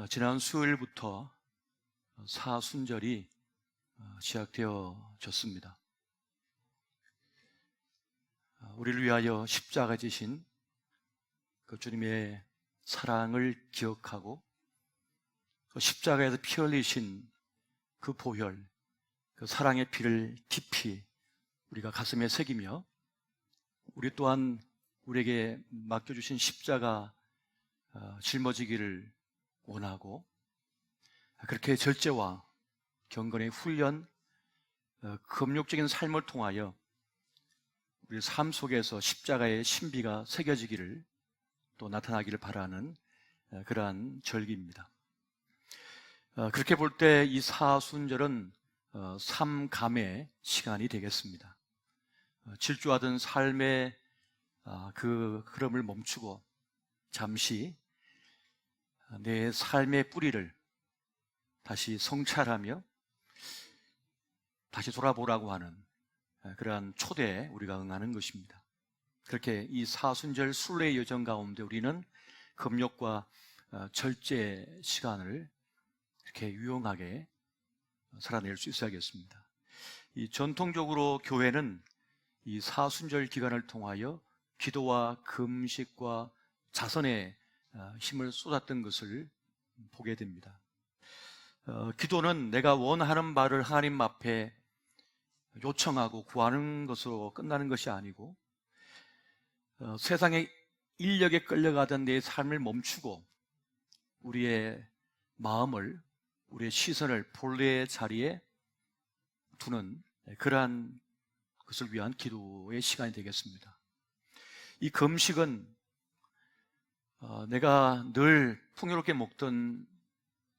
지난 수요일부터 사순절이 시작되어졌습니다. 우리를 위하여 십자가 지신 그 주님의 사랑을 기억하고 그 십자가에서 피 흘리신 그 보혈, 그 사랑의 피를 깊이 우리가 가슴에 새기며 우리 또한 우리에게 맡겨주신 십자가 짊어지기를 원하고 그렇게 절제와 경건의 훈련, 금욕적인 삶을 통하여 우리 삶 속에서 십자가의 신비가 새겨지기를 또 나타나기를 바라는 그러한 절기입니다. 그렇게 볼 때 이 사순절은 삼감의 시간이 되겠습니다. 질주하던 삶의 그 흐름을 멈추고 잠시 내 삶의 뿌리를 다시 성찰하며 다시 돌아보라고 하는 그러한 초대에 우리가 응하는 것입니다. 그렇게 이 사순절 순례의 여정 가운데 우리는 금욕과 절제 시간을 이렇게 유용하게 살아낼 수 있어야겠습니다. 이 전통적으로 교회는 이 사순절 기간을 통하여 기도와 금식과 자선에 힘을 쏟았던 것을 보게 됩니다. 기도는 내가 원하는 바를 하나님 앞에 요청하고 구하는 것으로 끝나는 것이 아니고 세상의 인력에 끌려가던 내 삶을 멈추고 우리의 마음을, 우리의 시선을 본래의 자리에 두는 그러한 것을 위한 기도의 시간이 되겠습니다. 이 금식은 내가 늘 풍요롭게 먹던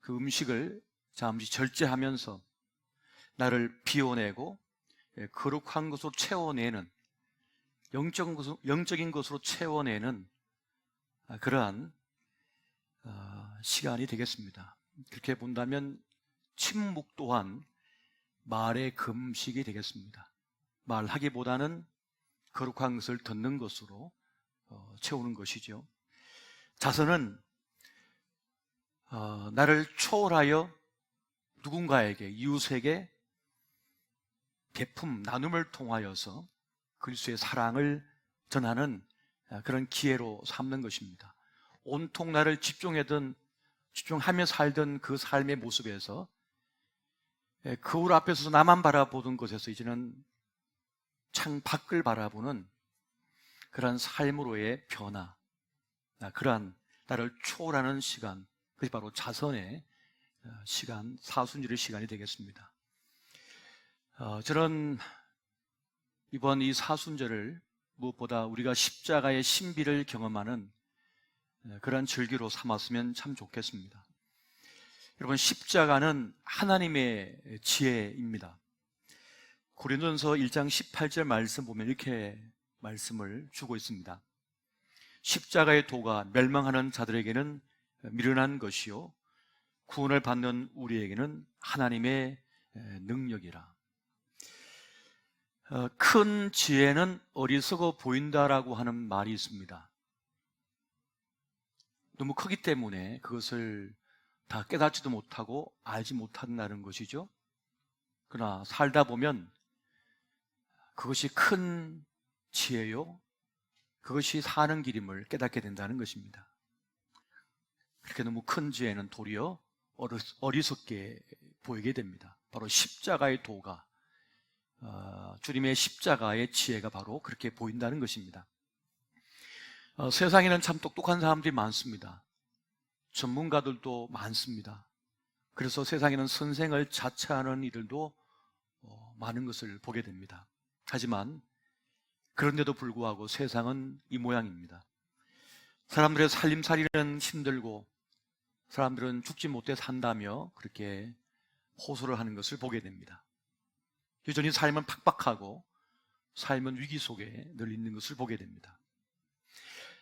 그 음식을 잠시 절제하면서 나를 비워내고 거룩한 것으로 채워내는 영적인 것으로 채워내는 그러한 시간이 되겠습니다. 그렇게 본다면 침묵 또한 말의 금식이 되겠습니다. 말하기보다는 거룩한 것을 듣는 것으로 채우는 것이죠. 자선은 나를 초월하여 누군가에게, 이웃에게 베품, 나눔을 통하여서 그리스도의 사랑을 전하는 그런 기회로 삼는 것입니다. 온통 나를 집중하며 살던 그 삶의 모습에서 거울 앞에서 나만 바라보던 것에서 이제는 창 밖을 바라보는 그러한 삶으로의 변화, 그러한 나를 초월하는 시간, 그것이 바로 자선의 시간, 사순절의 시간이 되겠습니다. 저는 이번 이 사순절을 무엇보다 우리가 십자가의 신비를 경험하는 그러한 절기로 삼았으면 참 좋겠습니다. 여러분, 십자가는 하나님의 지혜입니다. 고린도전서 1장 18절 말씀 보면 이렇게 말씀을 주고 있습니다. 십자가의 도가 멸망하는 자들에게는 미련한 것이요 구원을 받는 우리에게는 하나님의 능력이라. 큰 지혜는 어리석어 보인다라고 하는 말이 있습니다. 너무 크기 때문에 그것을 다 깨닫지도 못하고 알지 못한다는 것이죠. 그러나 살다 보면 그것이 큰 지혜요, 그것이 사는 길임을 깨닫게 된다는 것입니다. 그렇게 너무 큰 지혜는 도리어 어리석게 보이게 됩니다. 바로 십자가의 도가, 주님의 십자가의 지혜가 바로 그렇게 보인다는 것입니다. 세상에는 참 똑똑한 사람들이 많습니다. 전문가들도 많습니다. 그래서 세상에는 선생을 자처하는 이들도 많은 것을 보게 됩니다. 하지만 그런데도 불구하고 세상은 이 모양입니다. 사람들의 살림살이는 힘들고 사람들은 죽지 못해 산다며 그렇게 호소를 하는 것을 보게 됩니다. 여전히 삶은 팍팍하고 삶은 위기 속에 늘 있는 것을 보게 됩니다.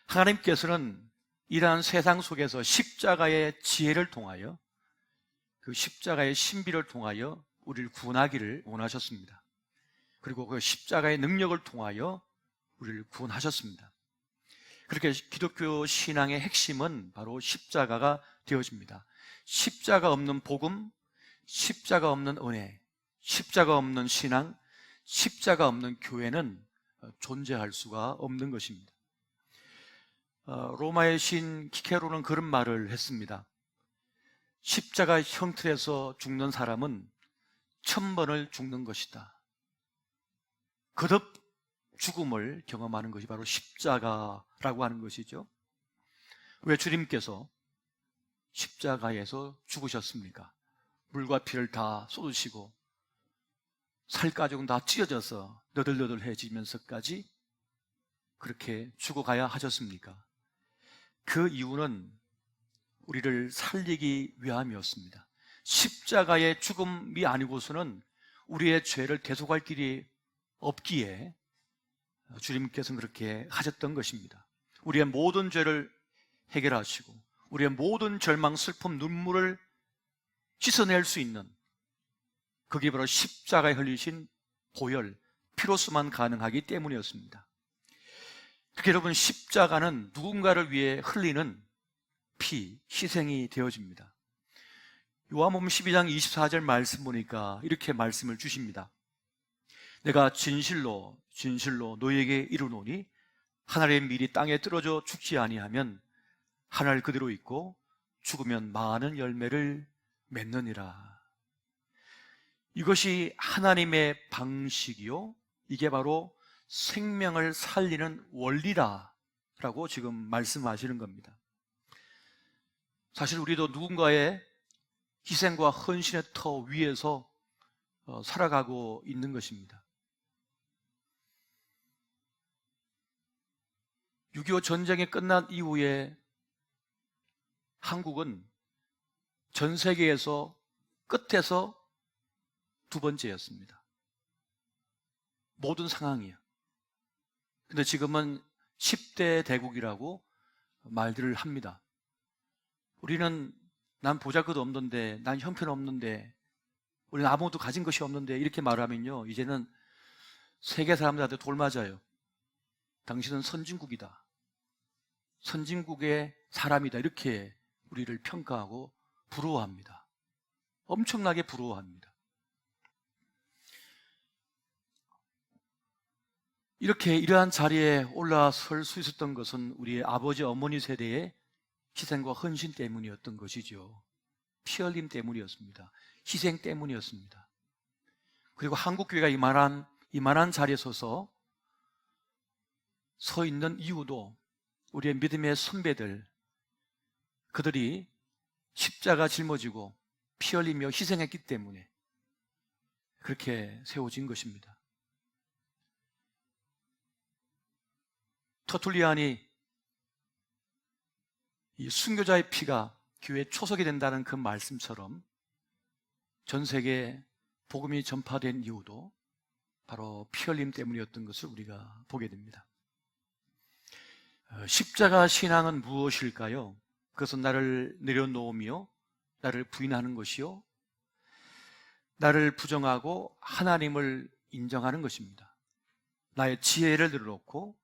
하나님께서는 이러한 세상 속에서 십자가의 지혜를 통하여, 그 십자가의 신비를 통하여 우리를 구원하기를 원하셨습니다. 그리고 그 십자가의 능력을 통하여 우리를 구원하셨습니다. 그렇게 기독교 신앙의 핵심은 바로 십자가가 되어집니다. 십자가 없는 복음, 십자가 없는 은혜, 십자가 없는 신앙, 십자가 없는 교회는 존재할 수가 없는 것입니다. 로마의 신 키케로는 그런 말을 했습니다. 십자가 형틀에서 죽는 사람은 1000번을 죽는 것이다. 거듭 죽음을 경험하는 것이 바로 십자가라고 하는 것이죠. 왜 주님께서 십자가에서 죽으셨습니까? 물과 피를 다 쏟으시고 살가죽은 다 찢어져서 너덜너덜해지면서까지 그렇게 죽어가야 하셨습니까? 그 이유는 우리를 살리기 위함이었습니다. 십자가의 죽음이 아니고서는 우리의 죄를 대속할 길이 없기에 주님께서는 그렇게 하셨던 것입니다. 우리의 모든 죄를 해결하시고 우리의 모든 절망, 슬픔, 눈물을 씻어낼 수 있는, 그게 바로 십자가에 흘리신 보혈, 피로수만 가능하기 때문이었습니다. 그렇게 여러분, 십자가는 누군가를 위해 흘리는 피, 희생이 되어집니다. 요한복음 12장 24절 말씀 보니까 이렇게 말씀을 주십니다. 내가 진실로 너희에게 이르노니 하늘의 밀이 땅에 떨어져 죽지 아니하면 하늘 그대로 있고 죽으면 많은 열매를 맺느니라. 이것이 하나님의 방식이요, 이게 바로 생명을 살리는 원리다라고 지금 말씀하시는 겁니다. 사실 우리도 누군가의 희생과 헌신의 터 위에서 살아가고 있는 것입니다. 6.25 전쟁이 끝난 이후에 한국은 전 세계에서 끝에서 두 번째였습니다. 모든 상황이요. 근데 지금은 10대 대국이라고 말들을 합니다. 우리는 난 보잘것도 없는데, 난 형편없는데, 우리는 아무것도 가진 것이 없는데, 이렇게 말하면요, 이제는 세계 사람들한테 돌맞아요. 당신은 선진국이다, 선진국의 사람이다, 이렇게 우리를 평가하고 부러워합니다. 엄청나게 부러워합니다. 이렇게 이러한 자리에 올라설 수 있었던 것은 우리의 아버지, 어머니 세대의 희생과 헌신 때문이었던 것이죠. 피 흘림 때문이었습니다. 희생 때문이었습니다. 그리고 한국교회가 이만한 자리에 서 있는 이유도 우리의 믿음의 선배들, 그들이 십자가 짊어지고 피 흘리며 희생했기 때문에 그렇게 세워진 것입니다. 터툴리안이 이 순교자의 피가 교회에 초석이 된다는 그 말씀처럼 전 세계에 복음이 전파된 이유도 바로 피 흘림 때문이었던 것을 우리가 보게 됩니다. 십자가 신앙은 무엇일까요? 그것은 나를 내려놓으며 나를 부인하는 것이요, 나를 부정하고 하나님을 인정하는 것입니다. 나의 지혜를 내려놓고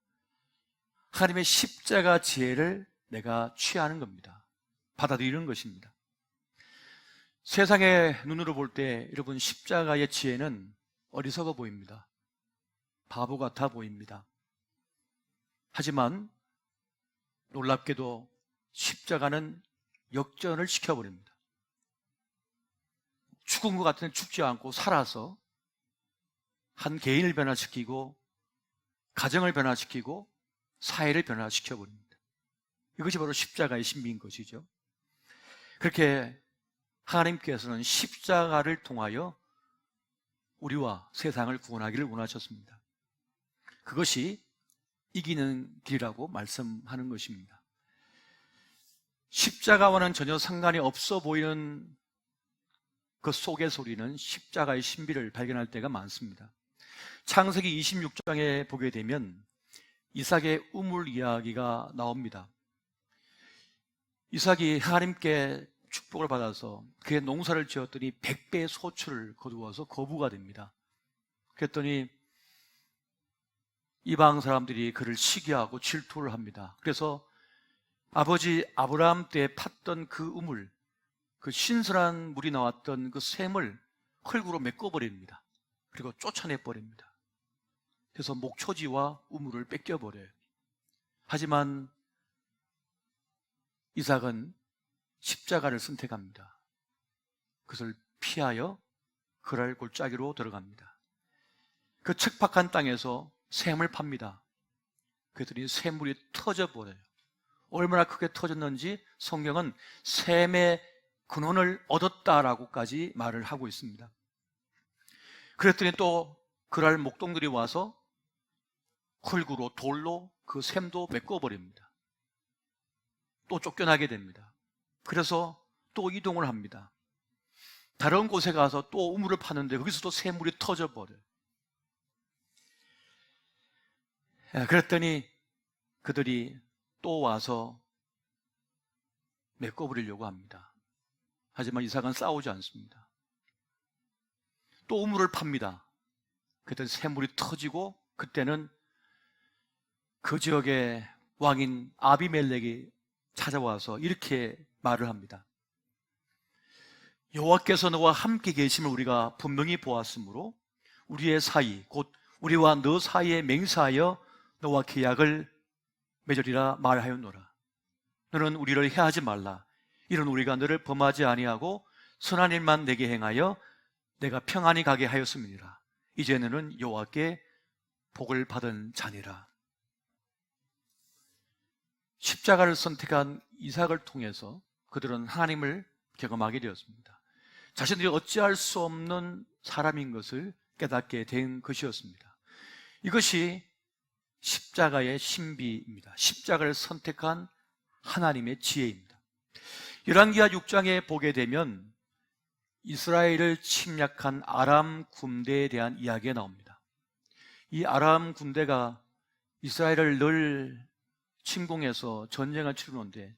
하나님의 십자가 지혜를 내가 취하는 겁니다. 받아들이는 것입니다. 세상의 눈으로 볼 때 여러분, 십자가의 지혜는 어리석어 보입니다. 바보 같아 보입니다. 하지만 놀랍게도 십자가는 역전을 시켜버립니다. 죽은 것 같은데 죽지 않고 살아서 한 개인을 변화시키고 가정을 변화시키고 사회를 변화시켜버립니다. 이것이 바로 십자가의 신비인 것이죠. 그렇게 하나님께서는 십자가를 통하여 우리와 세상을 구원하기를 원하셨습니다. 그것이 이기는 길이라고 말씀하는 것입니다. 십자가와는 전혀 상관이 없어 보이는 그 속에서 우리는 십자가의 신비를 발견할 때가 많습니다. 창세기 26장에 보게 되면 이삭의 우물 이야기가 나옵니다. 이삭이 하나님께 축복을 받아서 그의 농사를 지었더니 100배의 소출을 거두어서 거부가 됩니다. 그랬더니 이방 사람들이 그를 시기하고 질투를 합니다. 그래서 아버지 아브라함 때 팠던 그 우물, 그 신선한 물이 나왔던 그 샘을 흙으로 메꿔버립니다. 그리고 쫓아내버립니다. 그래서 목초지와 우물을 뺏겨버려요. 하지만 이삭은 십자가를 선택합니다. 그것을 피하여 그랄 골짜기로 들어갑니다. 그 척박한 땅에서 샘을 팝니다. 그랬더니 샘물이 터져버려요. 얼마나 크게 터졌는지 성경은 샘의 근원을 얻었다라고까지 말을 하고 있습니다. 그랬더니 또 그랄 목동들이 와서 흙으로 돌로 그 샘도 메꿔버립니다. 또 쫓겨나게 됩니다. 그래서 또 이동을 합니다. 다른 곳에 가서 또 우물을 파는데 거기서도 샘물이 터져버려요. 그랬더니 그들이 또 와서 메꿔버리려고 합니다. 하지만 이삭은 싸우지 않습니다. 또 우물을 팝니다. 그때 샘물이 터지고 그때는 그 지역의 왕인 아비멜렉이 찾아와서 이렇게 말을 합니다. 여호와께서 너와 함께 계심을 우리가 분명히 보았으므로 우리의 사이 곧 우리와 너 사이에 맹세하여 너와 계약을 맺으리라 말하였노라. 너는 우리를 해하지 말라. 이런 우리가 너를 범하지 아니하고 선한 일만 내게 행하여 내가 평안히 가게 하였음이니라. 이제 너는 여호와께 복을 받은 자니라. 십자가를 선택한 이삭을 통해서 그들은 하나님을 경험하게 되었습니다. 자신들이 어찌할 수 없는 사람인 것을 깨닫게 된 것이었습니다. 이것이 십자가의 신비입니다. 십자가를 선택한 하나님의 지혜입니다. 열왕기하 6장에 보게 되면 이스라엘을 침략한 아람 군대에 대한 이야기가 나옵니다. 이 아람 군대가 이스라엘을 늘 침공해서 전쟁을 치르는데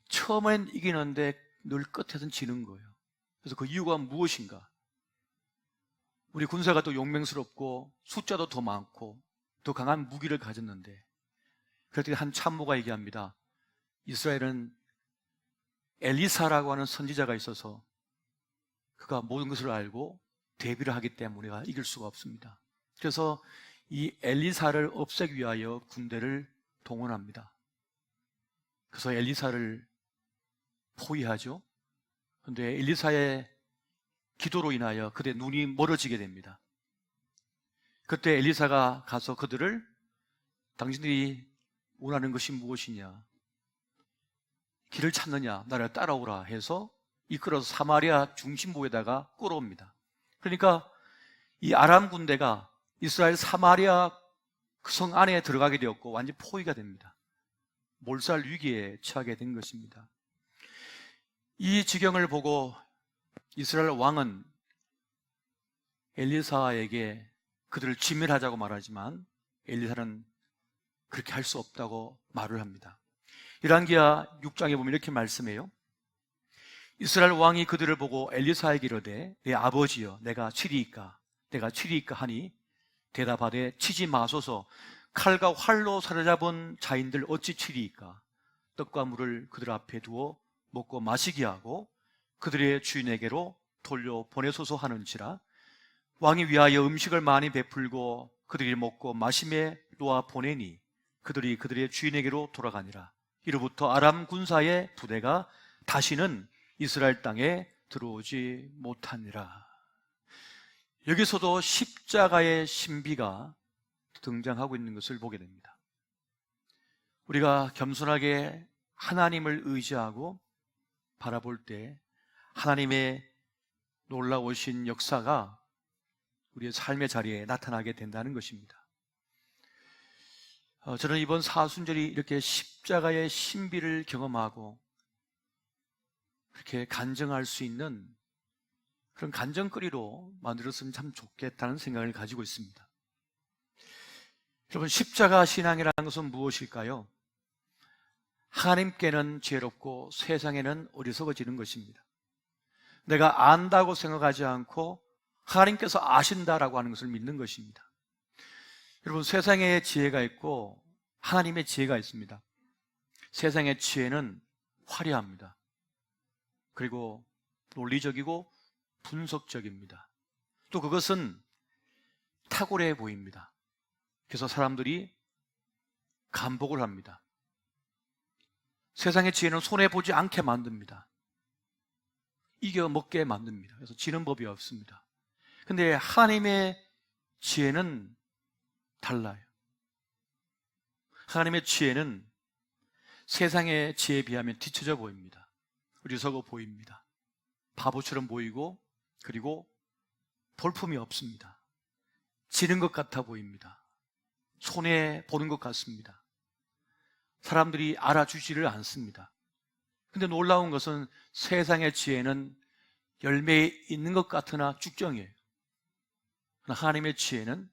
처음엔 이기는데 늘 끝에서는 지는 거예요. 그래서 그 이유가 무엇인가? 우리 군사가 더 용맹스럽고 숫자도 더 많고 더 강한 무기를 가졌는데, 그랬더니 한 참모가 얘기합니다. 이스라엘은 엘리사라고 하는 선지자가 있어서 그가 모든 것을 알고 대비를 하기 때문에 우리가 이길 수가 없습니다. 그래서 이 엘리사를 없애기 위하여 군대를 동원합니다. 그래서 엘리사를 포위하죠. 그런데 엘리사의 기도로 인하여 그들의 눈이 멀어지게 됩니다. 그때 엘리사가 가서 그들을 당신들이 원하는 것이 무엇이냐, 길을 찾느냐, 나를 따라오라 해서 이끌어서 사마리아 중심부에다가 끌어옵니다. 그러니까 이 아람 군대가 이스라엘 사마리아 그 성 안에 들어가게 되었고 완전히 포위가 됩니다. 몰살 위기에 처하게 된 것입니다. 이 지경을 보고 이스라엘 왕은 엘리사에게 그들을 진멸하자고 말하지만 엘리사는 그렇게 할 수 없다고 말을 합니다. 열왕기하 6장에 보면 이렇게 말씀해요. 이스라엘 왕이 그들을 보고 엘리사에게 이르되 내 아버지여 내가 치리이까 하니 대답하되 치지 마소서. 칼과 활로 사로잡은 자인들 어찌 치리이까. 떡과 물을 그들 앞에 두어 먹고 마시게 하고 그들의 주인에게로 돌려 보내소서 하는지라. 왕이 위하여 음식을 많이 베풀고 그들이 먹고 마심에 놓아 보내니 그들이 그들의 주인에게로 돌아가니라. 이로부터 아람 군사의 부대가 다시는 이스라엘 땅에 들어오지 못하니라. 여기서도 십자가의 신비가 등장하고 있는 것을 보게 됩니다. 우리가 겸손하게 하나님을 의지하고 바라볼 때 하나님의 놀라우신 역사가 우리의 삶의 자리에 나타나게 된다는 것입니다. 저는 이번 사순절이 이렇게 십자가의 신비를 경험하고 그렇게 간증할 수 있는 그런 간증거리로 만들었으면 참 좋겠다는 생각을 가지고 있습니다. 여러분, 십자가 신앙이라는 것은 무엇일까요? 하나님께는 지혜롭고 세상에는 어리석어지는 것입니다. 내가 안다고 생각하지 않고 하나님께서 아신다라고 하는 것을 믿는 것입니다. 여러분, 세상의 지혜가 있고 하나님의 지혜가 있습니다. 세상의 지혜는 화려합니다. 그리고 논리적이고 분석적입니다. 또 그것은 탁월해 보입니다. 그래서 사람들이 감복을 합니다. 세상의 지혜는 손해보지 않게 만듭니다. 이겨먹게 만듭니다. 그래서 지는 법이 없습니다. 근데 하나님의 지혜는 달라요. 하나님의 지혜는 세상의 지혜에 비하면 뒤처져 보입니다. 어리석어 보입니다. 바보처럼 보이고, 그리고 볼품이 없습니다. 지는 것 같아 보입니다. 손해보는 것 같습니다. 사람들이 알아주지를 않습니다. 근데 놀라운 것은 세상의 지혜는 열매에 있는 것 같으나 쭉정이에요. 하나님의 지혜는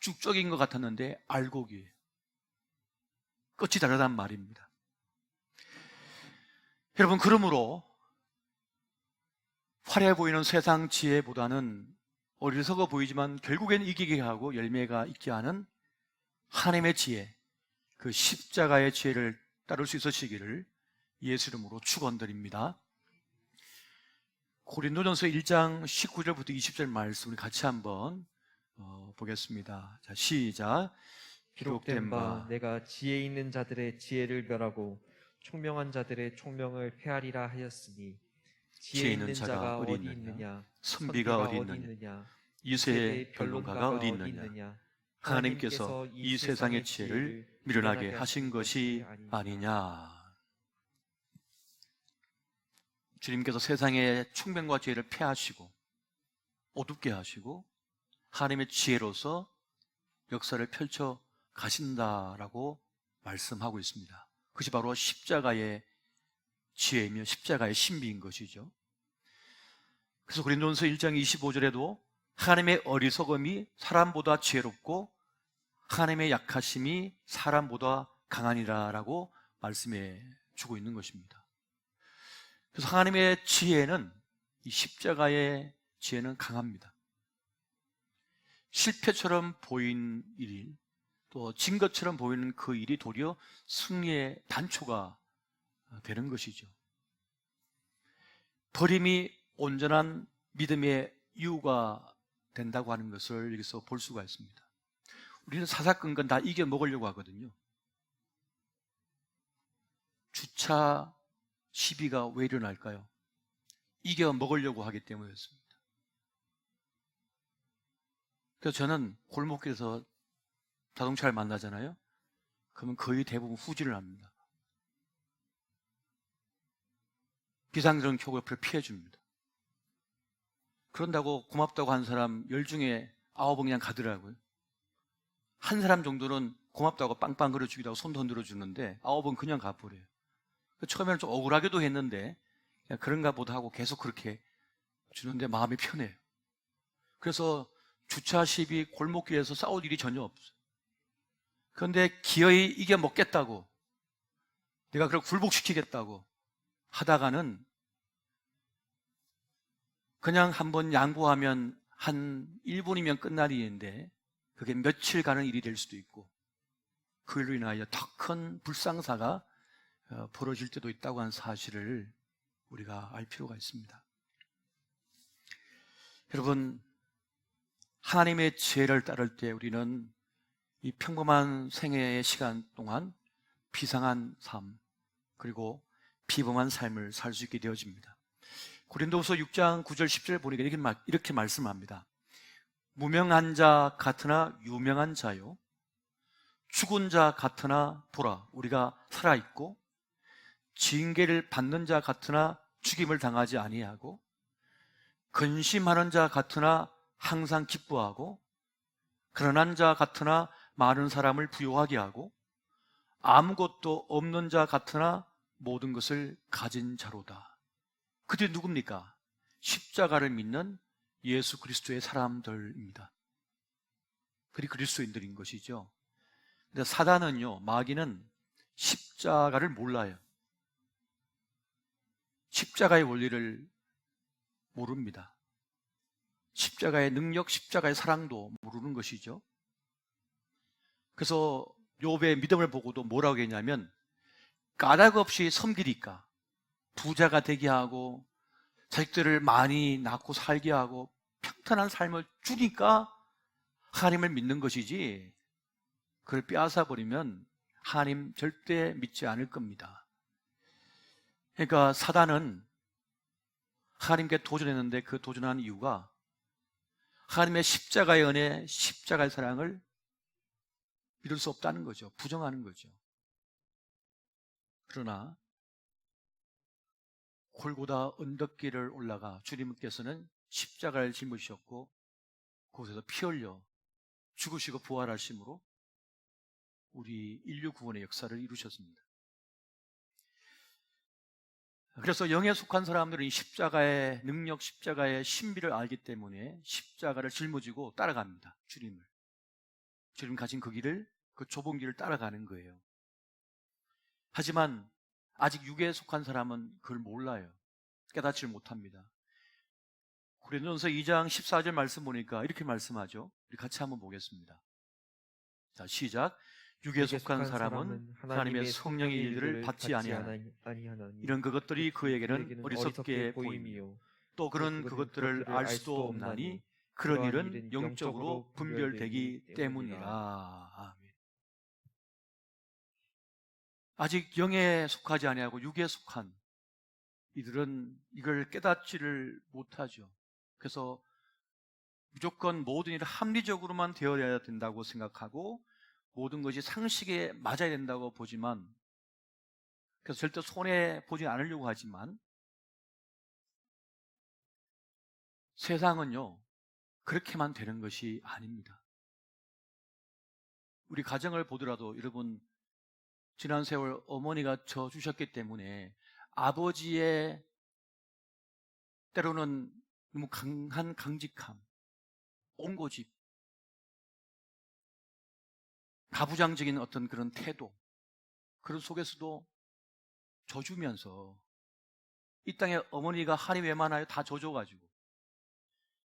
쭉적인 것 같았는데 알곡이에요. 끝이 다르단 말입니다. 여러분, 그러므로 화려해 보이는 세상 지혜보다는 어리석어 보이지만 결국엔 이기게 하고 열매가 있게 하는 하나님의 지혜, 그 십자가의 지혜를 따를 수 있으시기를 예수 이름으로 축원드립니다. 고린도전서 1장 19절부터 20절 말씀을 같이 한번 보겠습니다. 자, 시작. 기록된 바 내가 지혜 있는 자들의 지혜를 멸하고 총명한 자들의 총명을 폐하리라 하였으니 지혜 있는 자가 어디 있느냐? 선비가 어디 있느냐? 이세의 변론가가 어디 있느냐? 하나님께서 이 세상의 지혜를 미련하게 하신 것이 아니냐. 주님께서 세상의 총명과 지혜를 폐하시고 어둡게 하시고 하나님의 지혜로서 역사를 펼쳐 가신다라고 말씀하고 있습니다. 그것이 바로 십자가의 지혜이며 십자가의 신비인 것이죠. 그래서 고린도전서 1장 25절에도 하나님의 어리석음이 사람보다 지혜롭고 하나님의 약하심이 사람보다 강하니라라고 말씀해 주고 있는 것입니다. 그래서 하나님의 지혜는, 이 십자가의 지혜는 강합니다. 실패처럼 보인 일이, 또 진 것처럼 보이는 그 일이 도리어 승리의 단초가 되는 것이죠. 버림이 온전한 믿음의 이유가 된다고 하는 것을 여기서 볼 수가 있습니다. 우리는 사사건건 다 이겨 먹으려고 하거든요. 주차 시비가 왜 일어날까요? 이겨 먹으려고 하기 때문이었습니다. 그래서 저는 골목길에서 자동차를 만나잖아요. 그러면 거의 대부분 후진을 합니다. 비상등 켜고 옆을 피해줍니다. 그런다고 고맙다고 한 사람 10 중에 9은 그냥 가더라고요. 한 사람 정도는 고맙다고 빵빵 그려주기도 하고 손도 흔들어 주는데 9은 그냥 가버려요. 처음에는 좀 억울하기도 했는데 그냥 그런가 보다 하고 계속 그렇게 주는데 마음이 편해요. 그래서 주차 시비 골목길에서 싸울 일이 전혀 없어요. 그런데 기어이 이겨 먹겠다고, 내가 그걸 굴복시키겠다고 하다가는 그냥 한번 양보하면 한 1분이면 끝날 일인데 그게 며칠 가는 일이 될 수도 있고, 그 일로 인하여 더 큰 불상사가 벌어질 때도 있다고 하는 사실을 우리가 알 필요가 있습니다. 여러분, 하나님의 지혜를 따를 때 우리는 이 평범한 생애의 시간 동안 비상한 삶, 그리고 비범한 삶을 살 수 있게 되어집니다. 고린도후서 6장 9절 10절 보니까 이렇게 말씀합니다. 무명한 자 같으나 유명한 자요, 죽은 자 같으나 보라 우리가 살아있고, 징계를 받는 자 같으나 죽임을 당하지 아니하고, 근심하는 자 같으나 항상 기뻐하고, 가난한 자 같으나 많은 사람을 부요하게 하고, 아무것도 없는 자 같으나 모든 것을 가진 자로다. 그들이 누굽니까? 십자가를 믿는 예수 그리스도의 사람들입니다. 그리 그리스도인들인 것이죠. 근데 사단은요, 마귀는 십자가를 몰라요. 십자가의 원리를 모릅니다. 십자가의 능력, 십자가의 사랑도 모르는 것이죠. 그래서 욥의 믿음을 보고도 뭐라고 했냐면 까닭 없이 섬기니까 부자가 되게 하고 자식들을 많이 낳고 살게 하고 평탄한 삶을 주니까 하나님을 믿는 것이지, 그걸 빼앗아 버리면 하나님 절대 믿지 않을 겁니다. 그러니까 사단은 하나님께 도전했는데 그 도전한 이유가 하나님의 십자가의 은혜, 십자가의 사랑을 믿을 수 없다는 거죠. 부정하는 거죠. 그러나 골고다 언덕길을 올라가 주님께서는 십자가를 짊으셨고 그곳에서 피 흘려 죽으시고 부활하심으로 우리 인류 구원의 역사를 이루셨습니다. 그래서 영에 속한 사람들은 이 십자가의 능력, 십자가의 신비를 알기 때문에 십자가를 짊어지고 따라갑니다. 주님 가진 그 길을, 그 좁은 길을 따라가는 거예요. 하지만 아직 육에 속한 사람은 그걸 몰라요. 깨닫지 못합니다. 고린도전서 2장 14절 말씀 보니까 이렇게 말씀하죠. 우리 같이 한번 보겠습니다. 자, 시작. 육에 속한 사람은 하나님의 성령의 일들을 받지 아니하나. 이런 그것들이 그에게는 어리석게 보임이요, 또 그런 그것들을 알 수도 없나니 그런 일은 영적으로 분별되기 때문이라. 아멘. 아직 영에 속하지 아니하고 육에 속한 이들은 이걸 깨닫지를 못하죠. 그래서 무조건 모든 일을 합리적으로만 되어야 된다고 생각하고 모든 것이 상식에 맞아야 된다고 보지만, 그래서 절대 손해보지 않으려고 하지만 세상은요 그렇게만 되는 것이 아닙니다. 우리 가정을 보더라도 여러분, 지난 세월 어머니가 져 주셨기 때문에 아버지의 때로는 너무 강한 강직함, 옹고집, 가부장적인 어떤 그런 태도, 그런 속에서도 져주면서 이 땅에 어머니가 한이 왜 많아요? 다 져줘가지고.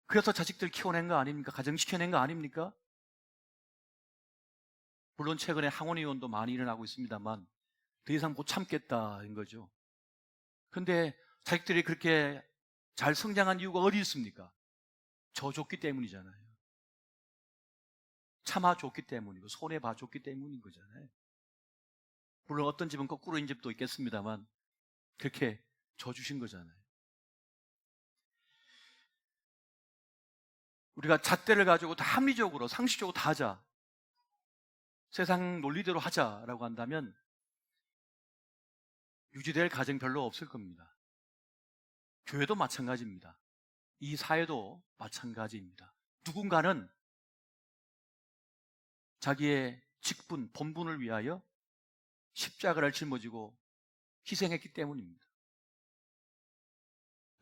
그래서 자식들 키워낸 거 아닙니까? 가정 지켜낸 거 아닙니까? 물론 최근에 항원이혼도 많이 일어나고 있습니다만 더 이상 못 참겠다인 거죠. 그런데 자식들이 그렇게 잘 성장한 이유가 어디 있습니까? 져줬기 때문이잖아요. 참아줬기 때문이고 손해봐줬기 때문인 거잖아요. 물론 어떤 집은 거꾸로인 집도 있겠습니다만 그렇게 져주신 거잖아요. 우리가 잣대를 가지고 다 합리적으로 상식적으로 다 하자, 세상 논리대로 하자라고 한다면 유지될 가정 별로 없을 겁니다. 교회도 마찬가지입니다. 이 사회도 마찬가지입니다. 누군가는 자기의 직분, 본분을 위하여 십자가를 짊어지고 희생했기 때문입니다.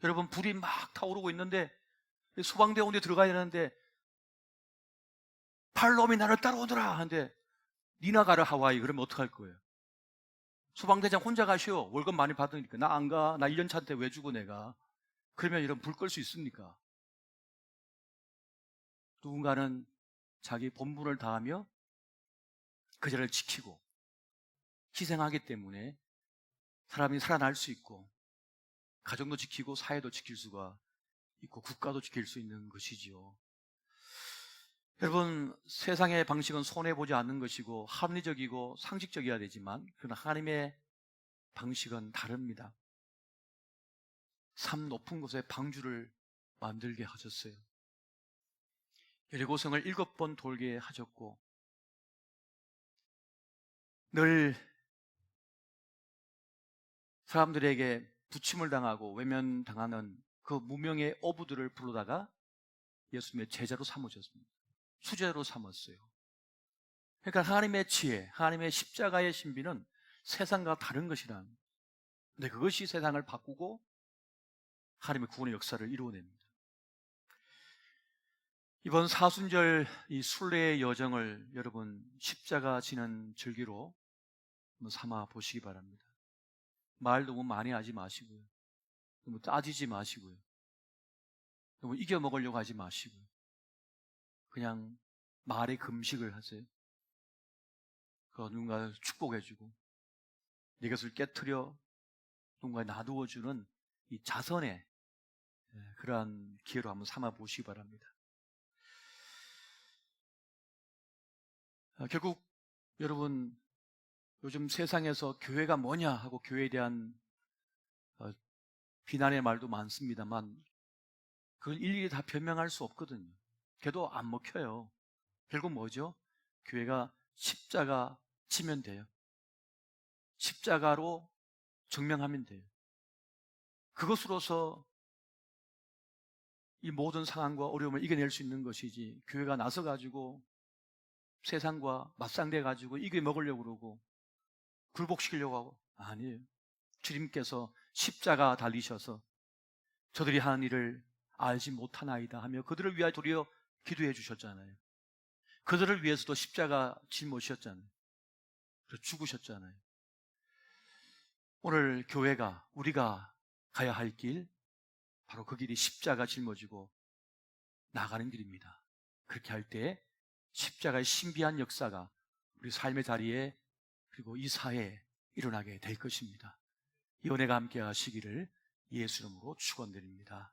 여러분, 불이 막 타오르고 있는데 소방대원이 들어가야 되는데 팔놈이 나를 따라오더라 하는데 니나 가라 하와이, 그러면 어떡할 거예요? 소방대장 혼자 가시오. 월급 많이 받으니까. 나 안 가. 나 1년차인데 왜 주고 내가. 그러면 이런 불 끌 수 있습니까? 누군가는 자기 본분을 다하며 그 자리를 지키고 희생하기 때문에 사람이 살아날 수 있고 가정도 지키고 사회도 지킬 수가 있고 국가도 지킬 수 있는 것이지요. 여러분, 세상의 방식은 손해보지 않는 것이고 합리적이고 상식적이어야 되지만 그러나 하나님의 방식은 다릅니다. 산 높은 곳에 방주를 만들게 하셨어요. 여리고성을 7번 돌게 하셨고 늘 사람들에게 부침을 당하고 외면당하는 그 무명의 어부들을 불러다가 예수님의 제자로 삼으셨습니다. 수제로 삼았어요. 그러니까 하나님의 지혜, 하나님의 십자가의 신비는 세상과 다른 것이란, 근데 그것이 세상을 바꾸고 하나님의 구원의 역사를 이루어냅니다. 이번 사순절 이 순례의 여정을 여러분 십자가 지는 절기로 한번 삼아 보시기 바랍니다. 말 너무 많이 하지 마시고요. 너무 따지지 마시고요. 너무 이겨먹으려고 하지 마시고요. 그냥 말에 금식을 하세요. 그 누군가를 축복해주고 내 것을 깨트려 누군가에 놔두어주는 이 자선의 그러한 기회로 한번 삼아 보시기 바랍니다. 결국 여러분, 요즘 세상에서 교회가 뭐냐 하고 교회에 대한 비난의 말도 많습니다만 그걸 일일이 다 변명할 수 없거든요. 걔도 안 먹혀요. 결국 뭐죠? 교회가 십자가 지면 돼요. 십자가로 증명하면 돼요. 그것으로서 이 모든 상황과 어려움을 이겨낼 수 있는 것이지, 교회가 나서가지고 세상과 맞상대해가지고 이겨 먹으려고 그러고 굴복시키려고 하고, 아니에요. 주님께서 십자가 달리셔서 저들이 하는 일을 알지 못하나이다 하며 그들을 위하여 도리어 기도해 주셨잖아요. 그들을 위해서도 십자가 짊어지셨잖아요. 그래서 죽으셨잖아요. 오늘 교회가, 우리가 가야 할 길, 바로 그 길이 십자가 짊어지고 나가는 길입니다. 그렇게 할 때 십자가의 신비한 역사가 우리 삶의 자리에 그리고 이 사회에 일어나게 될 것입니다. 이 은혜가 함께 하시기를 예수 이름으로 축원드립니다.